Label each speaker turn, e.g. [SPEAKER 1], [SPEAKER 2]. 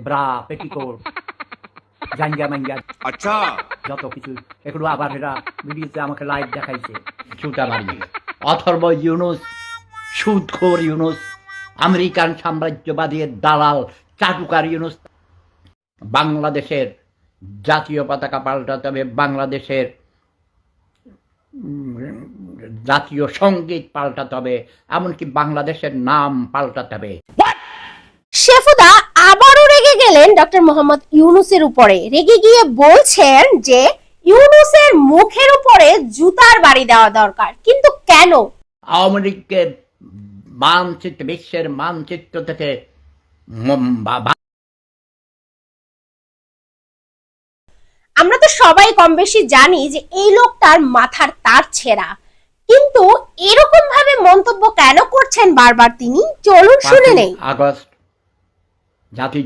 [SPEAKER 1] Bra petticoat জাঙ্গা manga
[SPEAKER 2] अच्छा
[SPEAKER 1] যত কিছু এগুলো আবার এরা ভিডিওতে আমাকে লাইভ দেখাইছে ছুটা মারিয়ে অথর্ব ইউনুস সুদখোর ইউনুস আমেরিকান সাম্রাজ্যবাদীর দালাল চাটুকার ইউনুস বাংলাদেশের জাতীয় পতাকা পাল্টাতে হবে, বাংলাদেশের জাতীয় সঙ্গীত পাল্টাতে হবে, এমনকি বাংলাদেশের নাম পাল্টাতে হবে।
[SPEAKER 3] শেফুদা আবারও রেগে গেলেন ডক্টর মোহাম্মদ ইউনুসের উপরে। রেগে গিয়ে বলছেন যে ইউনুসের মুখের উপরে জুতার বাড়ি দেওয়া দরকার। কিন্তু কেন?
[SPEAKER 1] আওয়ামী লীগকে মানচিত্র, বিশ্বের মানচিত্র থেকে
[SPEAKER 3] আমরা তো সবাই কম বেশি জানি যে এই লোকটার মাথার তার ছেঁড়া, কিন্তু এরকম ভাবে মন্তব্য কেন করছেন বারবার তিনি? চলুন শুনে নেই।
[SPEAKER 1] আগস্ট জাতির